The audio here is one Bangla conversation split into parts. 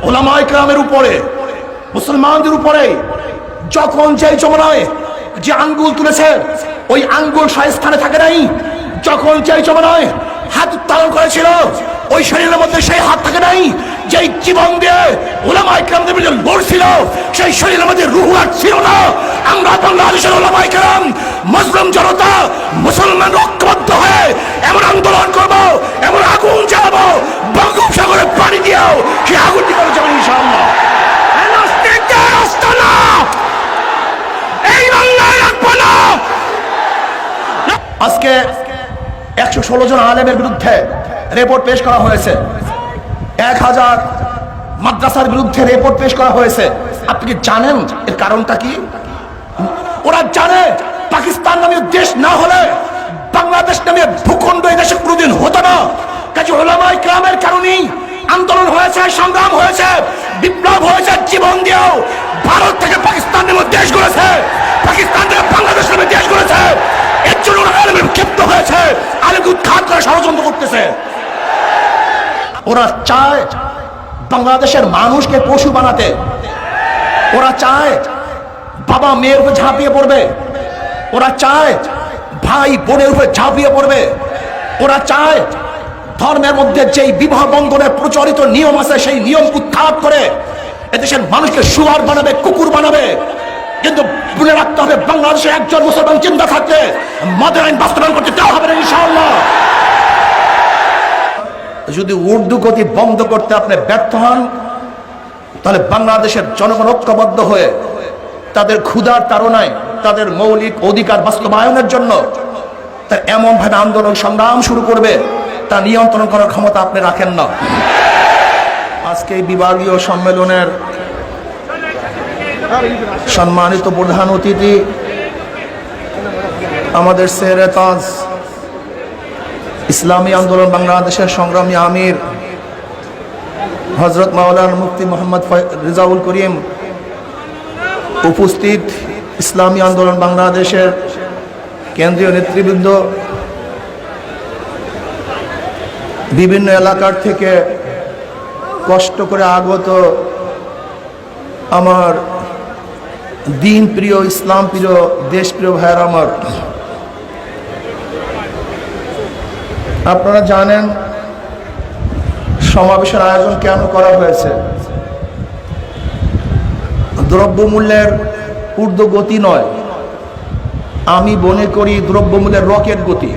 উলামায়ে কেরামের উপরে, মুসলমানদের উপরে যখন যেই জমানায় যে আঙ্গুল তুলেছে ওই আঙ্গুল স্থানে থাকে নাই। যখন যেই জমানায় হাত উত্তোলন করেছিল ওই শরীরের মধ্যে সেই হাত থাকে নাই। যেই জীবন দিয়ে উলামায়ে কেরামদের বিরুদ্ধে লড়ছিল সেই শরীরের মধ্যে রূহ আর ছিল না। আমরা বাংলাদেশের উলামায়ে কেরাম মুসলিম জনতা মুসলমান ঐক্যবদ্ধ হয়ে এমন আন্দোলন করব, এমন আগুন জ্বালাবো, বঙ্গোপসাগরে পানি দিয়েও সেই আগুনটি করে যাবে ইনশাআল্লাহ। এই বাংলায় রাখবো না। আজকে 116 জন আলেমের বিরুদ্ধে রিপোর্ট পেশ করা হয়েছে, 1000 মাদ্রাসার বিরুদ্ধে রিপোর্ট পেশ করা হয়েছে। আপনি কি জানেন এর কারণটা কি? ওরা জানে পাকিস্তান নামে দেশ না হলে বাংলাদেশ নামে ভূখণ্ড এই দেশে কোনোদিন হতো না। কাজে উলামায়ে কেরামের কারণেই আন্দোলন হয়েছে, সংগ্রাম হয়েছে, বিপ্লব হয়েছে। জীবন দিয়েও ভারত থেকে পাকিস্তান নামে দেশ গড়েছে, পাকিস্তান থেকে বাংলাদেশ নামে দেশ গড়েছে। এর জন্য ওরা আলেমের ক্ষিপ্ত হয়েছে, আলেমকে উৎখাত করে ষড়যন্ত্র করতেছে। ওরা চায় বাংলাদেশের মানুষকে পশু বানাতে। ওরা চায় বাবা মেয়ের উপর ঝাঁপিয়ে পড়বে। ওরা চায় ভাই বোনের উপর ঝাঁপিয়ে পড়বে। ওরা চায় ধর্মের মধ্যে যেই বিবাহ বন্ধনের প্রচলিত নিয়ম আছে সেই নিয়ম উৎখাত করে এদেশের মানুষকে শুয়ার বানাবে, কুকুর বানাবে। কিন্তু মনে রাখতে হবে বাংলাদেশে একজন মুসলমান চিন্তা থাকলে মদের আইন বাস্তবায়ন করতে দেওয়া হবে না ইনশাআল্লাহ। যদি উর্দু গতি বন্ধ করতে আপনি ব্যর্থ হন তাহলে বাংলাদেশের জনগণ ঐক্যবদ্ধ হয়ে তাদের ক্ষুধার তাড়নায়, তাদের মৌলিক অধিকার বাস্তবায়নের জন্য তার এমন ভাবে আন্দোলন সংগ্রাম শুরু করবে তা নিয়ন্ত্রণ করার ক্ষমতা আপনি রাখেন না। আজকে এই বিভাগীয় সম্মেলনের সম্মানিত প্রধান অতিথি আমাদের সেরে তাজ ইসলামী আন্দোলন বাংলাদেশের সংগ্রামী আমির হযরত মাওলানা মুফতি মোহাম্মদ রেজাউল করিম, উপস্থিত ইসলামী আন্দোলন বাংলাদেশের কেন্দ্রীয় নেতৃবৃন্দ, বিভিন্ন এলাকার থেকে কষ্ট করে আগত আমার দিন প্রিয়, ইসলাম প্রিয়, দেশ প্রিয় ভাইয়ের আমার, আপনারা জানেন সমাবেশের আয়োজন কেন করা হয়েছে। দ্রব্যমূল্যের ঊর্ধ্বগতি নয়, আমি মনে করি দ্রব্যমূল্যের রকেট গতি।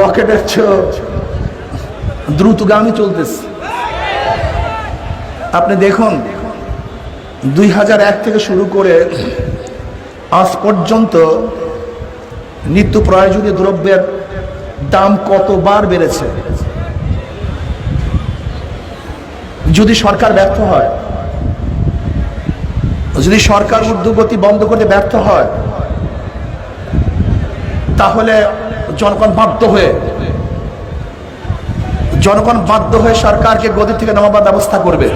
রকেটের চেয়ে দ্রুতগামী চলতেছে। আপনি দেখুন 2001 থেকে শুরু করে আজ পর্যন্ত নিত্য প্রয়োজনীয় দ্রব্যের দাম কতবার বেড়েছে। যদি সরকার ব্যর্থ হয়, যদি সরকার ঊর্ধ্বগতি বন্ধ করতে ব্যর্থ হয় তাহলে জনগণ বাধ্য হয়ে সরকারকে গদি থেকে নামাবার ব্যবস্থা করবে।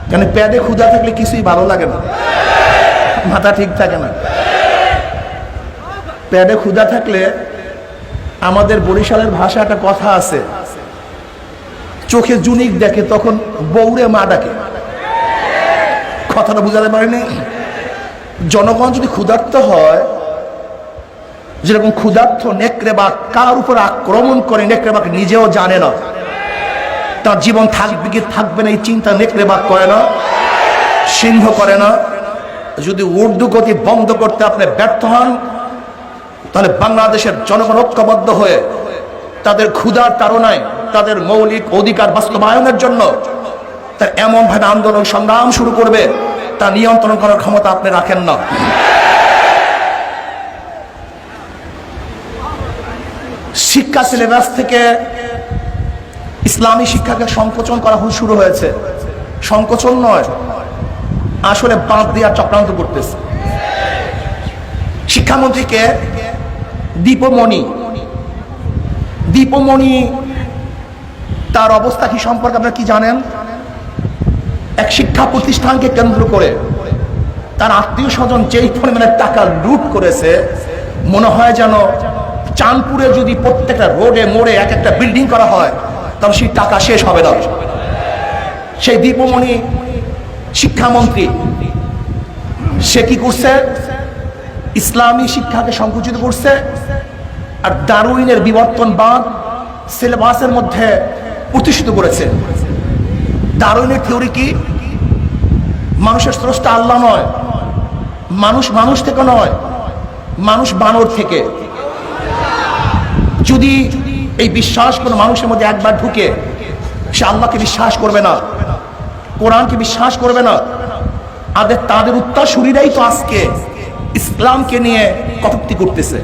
কেন পেটে ক্ষুধা থাকলে কিছুই ভালো লাগে না, মাথা ঠিক থাকে না। পেটে ক্ষুধা থাকলে আমাদের বরিশালের ভাষা একটা কথা আছে, চোখে জুনিক দেখে তখন বউরে মা ডাকে। কথাটা বুঝাতে পারিনি। জনগণ যদি ক্ষুধার্ত হয়, যেরকম ক্ষুধার্ত নেকড়ে বাঘ কার উপর আক্রমণ করে নেকড়ে বাঘ নিজেও জানে না, তার জীবন থাকবে কি থাকবে না এই চিন্তা নেকড়ে বাঘ করে না, সিংহ করে না। যদি উর্দু গতি বন্ধ করতে আপনি ব্যর্থ হন তাহলে বাংলাদেশের জনগণ ঐক্যবদ্ধ হয়ে তাদের ক্ষুধার তাড়নায়, তাদের মৌলিক অধিকার বাস্তবায়নের জন্য তার এমন ভাবে আন্দোলন সংগ্রাম শুরু করবে তা নিয়ন্ত্রণ করার ক্ষমতা আপনি রাখেন না। শিক্ষা সিলেবাস থেকে ইসলামী শিক্ষাকে সংকোচন করা শুরু হয়েছে। সংকোচন নয়, আসলে বাদ দেওয়ার চক্রান্ত করতেছে। শিক্ষামন্ত্রীকে দীপমণি তার অবস্থা কি সম্পর্কে আপনারা কি জানেন? এক শিক্ষা প্রতিষ্ঠানকে কেন্দ্র করে তার আত্মীয় স্বজন যেই পরিমাণের টাকা লুট করেছে, মনে হয় যেন চাঁদপুরে যদি প্রত্যেকটা রোডে মোড়ে এক একটা বিল্ডিং করা হয় তবে সেই টাকা শেষ হবে না। সেই দীপমণি শিক্ষামন্ত্রী সে কি করছে? ইসলামী শিক্ষাকে সংকুচিত করছে আর ডারউইনের বিবর্তনবাদ সিলেবাসের মধ্যে প্রতিষ্ঠিত করেছে। ডারউইনের থিওরি কি? মানুষের স্রষ্টা আল্লাহ নয়, মানুষ মানুষ থেকে নয়, মানুষ বানর থেকে। যদি এই বিশ্বাস কোনো মানুষের মধ্যে একবার ঢুকে, সে আল্লাহকে বিশ্বাস করবে না, কোরআনকে বিশ্বাস করবে না। তাদের উত্তরসূরিরাই তো আজকে ইসলামকে নিয়ে কটূক্তি করতেছে,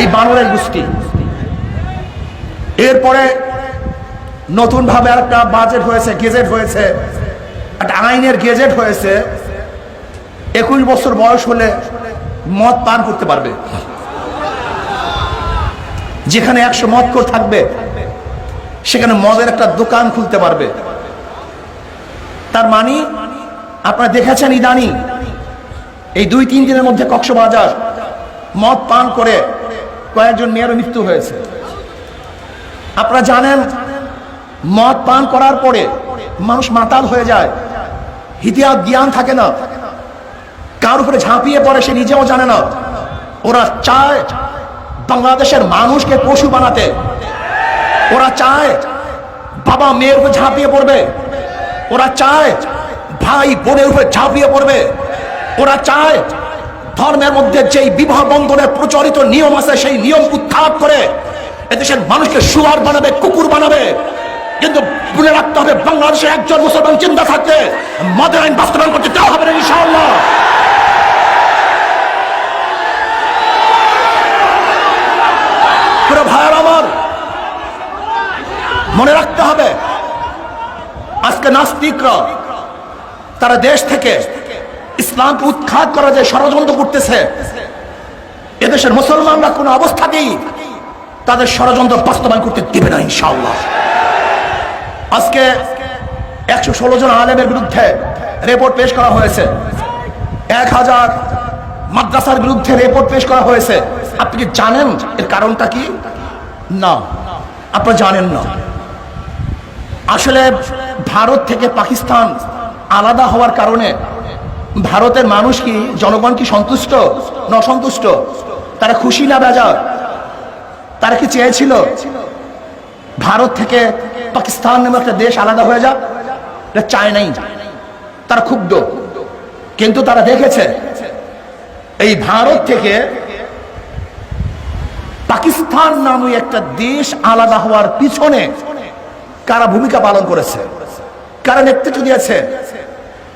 এই বানরের গোষ্ঠী। এরপরে নতুন ভাবে একটা বাজেট হয়েছে, গেজেট হয়েছে, একটা আইনের গেজেট হয়েছে। 21 বছর বয়স হলে মদ পান করতে পারবে। যেখানে 100 মদখোর থাকবে সেখানে মদের একটা দোকান খুলতে পারবে। তার মানে আপনারা দেখেছেন ইদানি এই 2-3 দিনের মধ্যে কক্সবাজার মদ পান করে কয়েকজন মেয়ের মৃত্যু হয়েছে। আপনারা জানেন মদ পান করার পরে মানুষ মাতাল হয়ে যায়, হিতিয়াত জ্ঞান থাকে না, কার উপরে ঝাঁপিয়ে পড়ে সে নিজেও জানে না। ওরা চায় বাংলাদেশের মানুষকে পশু বানাতে। ওরা চায় বাবা মেয়ের উপরে ঝাঁপিয়ে পড়বে, ওরা চায় ভাই বোনের উপরে ঝাঁপিয়ে পড়বে, ওরা চায় ধর্মের মধ্যে যেই বিবাহ বন্ধনের প্রচলিত নিয়ম আছে সেই নিয়ম উৎখাত করে এদেশের মানুষকে শুয়ার বানাবে, কুকুর বানাবে। কিন্তু মনে রাখতে হবে বাংলাদেশে একজন মুসলমান চিন্তা থাকতে মদের আইন বাস্তবায়ন করতে দেওয়া হবে না ইনশাআল্লাহ। ভাইয়ার আমার, মনে রাখতে হবে আজকে নাস্তিকরা তারা দেশ থেকে ইসলামকে উৎখাত করা যায় ষড়যন্ত্র করতেছে। এদেশের মুসলমানরা কোন অবস্থাতেই তাদের ষড়যন্ত্র বাস্তবায়ন করতে দিবে না ইনশাআল্লাহ। আজকে 116 জন আলেমের বিরুদ্ধে রিপোর্ট পেশ করা হয়েছে, 1000 মাদ্রাসার বিরুদ্ধে রিপোর্ট পেশ করা হয়েছে। আপনি কি জানেন এর কারণটা কি? না, আপনারা জানেন না। আসলে ভারত থেকে পাকিস্তান আলাদা হওয়ার কারণে ভারতের মানুষ কি, জনগণ কি সন্তুষ্ট না অসন্তুষ্ট? তারা খুশি না বেজার? তারা কি চেয়েছিল ভারত থেকে পাকিস্তান নামে একটা দেশ আলাদা হয়ে যাক? এটা চায় নাই, তারা ক্ষুব্ধ। কিন্তু তারা দেখেছে এই ভারত থেকে পাকিস্তান নামে একটা দেশ আলাদা হওয়ার পিছনে কারা ভূমিকা পালন করেছে, কারা নেতৃত্ব দিয়েছে।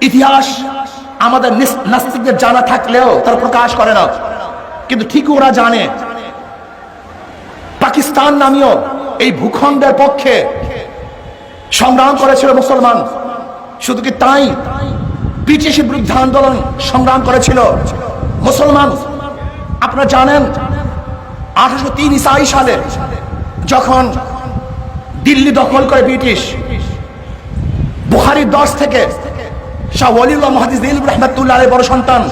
ইতিহাস আমাদের নাস্তিকদের জানা থাকলেও তারা প্রকাশ করে না, কিন্তু ঠিক ওরা জানে পাকিস্তান নামীয় এই ভূখণ্ডের পক্ষে সংগ্রাম করেছিল মুসলমান। শুধু কি তাই, ব্রিটিশের বিরুদ্ধে আন্দোলন সংগ্রাম করেছিল মুসলমান। আপনারা জানেন 1803 সালে যখন দিল্লি দখল করে ব্রিটিশ, বুখারীর 10 থেকে শাহ ওয়ালিউল্লাহ মুহাদ্দিস দিল রহমাতুল্লাহ আলাইহির বড় সন্তান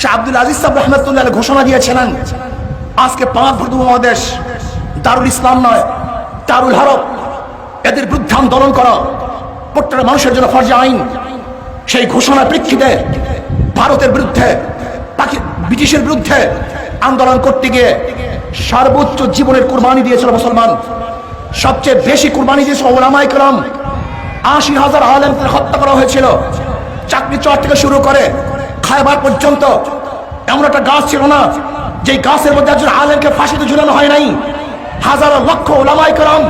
শাহ আব্দুল আজিজ সাহেব রহমাতুল্লাহ আলাইহি ঘোষণা দিয়েছিলেন আজকে 5 ভারত উপমহাদেশ দারুল ইসলাম নয়, দারুল হারব, এদের বিরুদ্ধে আন্দোলন করা প্রত্যেকটা মানুষের জন্য ফরজ আইন। সেই ঘোষণার প্রেক্ষিতে ভারতের বিরুদ্ধে, ব্রিটিশের বিরুদ্ধে আন্দোলন করতে গিয়ে সর্বোচ্চ জীবনের কুরবানি দিয়েছিল মুসলমান। সবচেয়ে বেশি কুরবানি দিয়েছিল উলামায়ে কেরাম। 80,000 আলেমকে হত্যা করা হয়েছিল। চাকরি চর থেকে শুরু করে খায়বার পর্যন্ত এমন একটা গাছ ছিল না যেই গাছের মধ্যে একজন আলেমকে ফাঁসিতে ঝুলানো হয় নাই। হাজার লক্ষ উলামায়ে কেরাম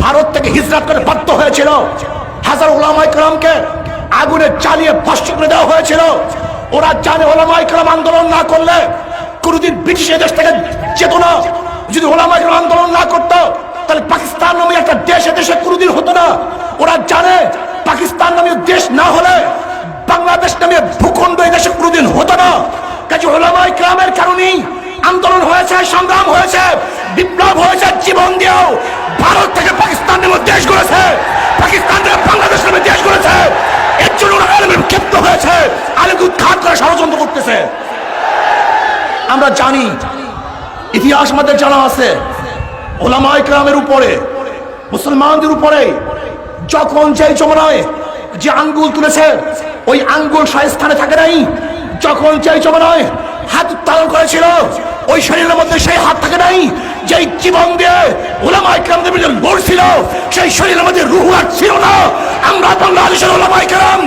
ভারত থেকে হিজরত করে বাধ্য হয়েছিল। হাজার উলামায়ে কেরামকে আগুনে জ্বালিয়ে ভস্ম করে দেওয়া হয়েছিল। ওরা জানে উলামায়ে কেরাম আন্দোলন না করলে কোনদিন ব্রিটিশ দেশ থেকে যেত না। যদি উলামায়ে কেরাম আন্দোলন না করতো তাহলে পাকিস্তান নামে একটা দেশ এদেশে কোনদিন হতো না। ওরা জানে পাকিস্তান নামে দেশ না হলে বাংলাদেশ নামে ভূখণ্ড এই দেশে কোনদিন হতো না। কাজে উলামায়ে কেরামের কারণেই আন্দোলন হয়েছে, সংগ্রাম হয়েছে, বিপ্লব হয়েছে। জীবন দিয়েও ভারত থেকে পাকিস্তান নামে দেশ গড়েছে, পাকিস্তান থেকে বাংলাদেশ নামে দেশ গড়েছে। এর জন্য ওরা আলেমের ক্ষেপ্ত হয়েছে, আলেমকে উৎখাত করে ষড়যন্ত্র করতেছে। আমরা জানি, ইতিহাস আমাদের জানা আছে, উলামায়ে কেরামের উপরে মুসলমানদের উপরে যখন যেই জমানায় যে আঙ্গুল তুলেছে ওই আঙ্গুল স্থানে থাকে নাই, যখন যেই জমানায় হাত উত্তোলন করেছিল ওই শরীরের মধ্যে সেই হাত থাকে নাই, যেই জীবন দিয়ে উলামায়ে কেরামদের বিরুদ্ধে লড়ছিল সেই শরীরের মধ্যে রূহ আর ছিল না। আমরা বাংলাদেশের উলামায়ে কেরাম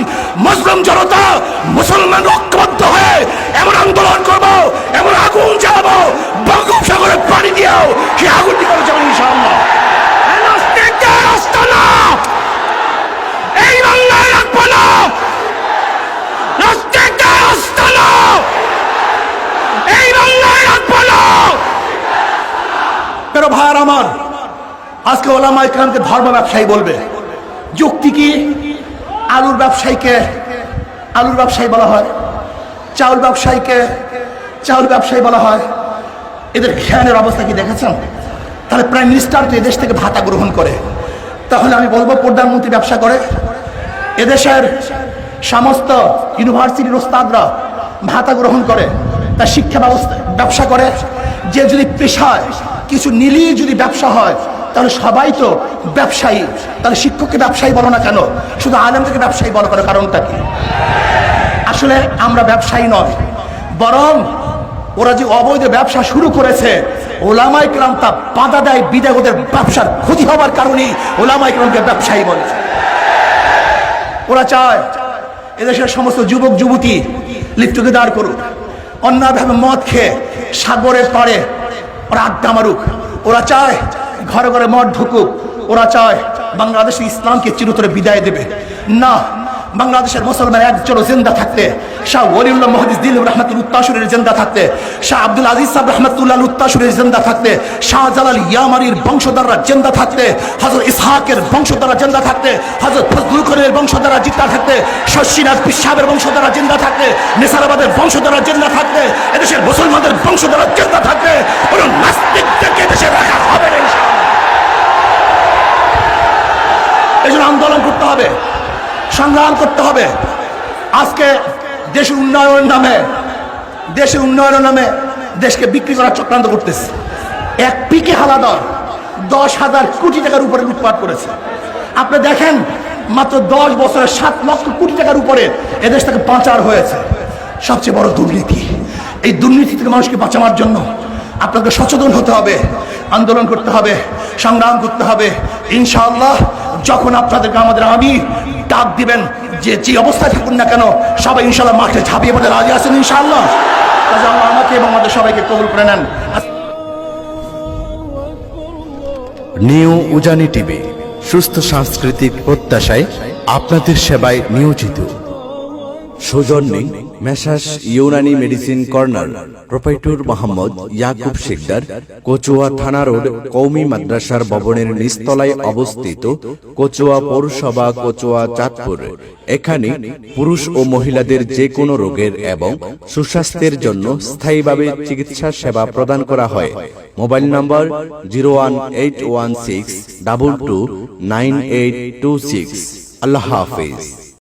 মুসলিম জনতা মুসলমান ঐক্যবদ্ধ হয়ে এমন আন্দোলন করব, এমন আগুন জ্বালাবো বঙ্গোপসাগরে পানি দিয়েও সেই আগুন নিয়ে যাবো ইনশাআল্লাহ। এই বাংলায় রাখবো না, এই বাংলায় রাখবো না। প্রিয় ভাইরা আমার, আজকে উলামায়ে কেরামকে ধর্ম ব্যবসায়ী বলবে, যুক্তি কি? আলুর ব্যবসায়ীকে আলুর ব্যবসায়ী বলা হয়, চাউল ব্যবসায়ীকে চাউল ব্যবসায়ী বলা হয়। এদের জ্ঞানের অবস্থা কি দেখেছেন? তাহলে প্রাইম মিনিস্টার তো এদেশ থেকে ভাতা গ্রহণ করে, তাহলে আমি বলবো প্রধানমন্ত্রী ব্যবসা করে। এদেশের সমস্ত ইউনিভার্সিটির ওস্তাদরা ভাতা গ্রহণ করে, তার শিক্ষা ব্যবসা করে। যে যদি পেশায় কিছু নিলেই যদি ব্যবসা হয় তাহলে সবাই তো ব্যবসায়ী, তাহলে শিক্ষককে ব্যবসায়ী বলো না কেন? শুধু আলেমকে ব্যবসায়ী বলো কেন? কারণটা কি? আসলে আমরা ব্যবসায়ী নয়, বরং ওরা যে অবৈধ ব্যবসা শুরু করেছে উলামায়ে কেরাম তা বাধা দেয়, বিধায় ওদের ব্যবসার ক্ষতি হওয়ার কারণেই উলামায়ে কেরামকে ব্যবসায়ী বলে। ওরা চায় এদেশের সমস্ত যুবক যুবতী লিপ্ত দাঁড় করুক, অন্যভাবে মদ খেয়ে সাগরের পাড়ে ওরা আড্ডা মারুক। ওরা চায় ঘরে ঘরে মদ ঢুকুক। ওরা চায় বাংলাদেশের ইসলামকে চিরতরে বিদায় দেবে। না, বাংলাদেশের মুসলমান একজন জিন্দা থাকতে, শাহ ওলিউল্লাহ মুহাদ্দিস দিলওয়ার রহমাতুল উত্তাশুরের জিন্দা থাকতে, শাহ আব্দুল আজিজ সাহেব রহমাতুল্লাহ উত্তাশুরের জিন্দা থাকতে, শাহ জালাল ইয়ামানির বংশধররা জিন্দা থাকতে, হযরত ইসহাকের বংশধররা জিন্দা থাকতে, হযরত ফজলুল করিমের বংশধররা জিন্দা থাকতে, শশীনাথ পিসাবের বংশধররা জিন্দা থাকতে, নিসারাবাদের বংশধররা জিন্দা থাকতে, এদেশের মুসলমানদের বংশধররা জিন্দা থাকতে, কোন নাস্তিকদেরকে দেশে রাখা হবে না ইনশাআল্লাহ। এজন্য আন্দোলন করতে হবে, সংগ্রাম করতে হবে। আজকে দেশের উন্নয়নের নামে দেশকে বিক্রি করার চক্রান্ত করতেছে। এক পিকে হালাদার 10,000 কোটি টাকার উপরে লুটপাট করেছে। আপনি দেখেন মাত্র 10 বছরে 7 লক্ষ কোটি টাকার উপরে এদেশ থেকে পাচার হয়েছে। সবচেয়ে বড় দুর্নীতি। এই দুর্নীতি থেকে মানুষকে বাঁচানোর জন্য আপনাকে সচেতন হতে হবে, আন্দোলন করতে হবে, সংগ্রাম করতে হবে। ইনশাআল্লাহ যখন আপনাদেরকে আমাদের আমির ডাক দিবেন, যে অবস্থায় থাকুন না কেন সবাই ইনশাআল্লাহ মাঠে ঝাঁপিয়ে পড়ে রাজি আছেন ইনশাআল্লাহ। আল্লাহ আমাকে এবং আমাদের সবাইকে কবুল করে নেন। নিউ উজানি টিভি, সুস্থ সাংস্কৃতিক প্রত্যাশায় আপনাদের সেবায় নিয়োজিত। সৌজন্যে messrs Unani medicine corner, proprietor Mohammad Yakub Sikdar, Kachua থানা রোড, কওমি মাদ্রাসার ভবনের নিচতলায় অবস্থিত, কচুয়া পৌরসভা, কচুয়া, চাঁদপুর। এখানে পুরুষ ও মহিলাদের যে কোনো রোগের এবং সুস্বাস্থ্যের জন্য স্থায়ীভাবে চিকিৎসা সেবা প্রদান করা হয়। মোবাইল নম্বর 01816229826। আল্লাহ হাফেজ।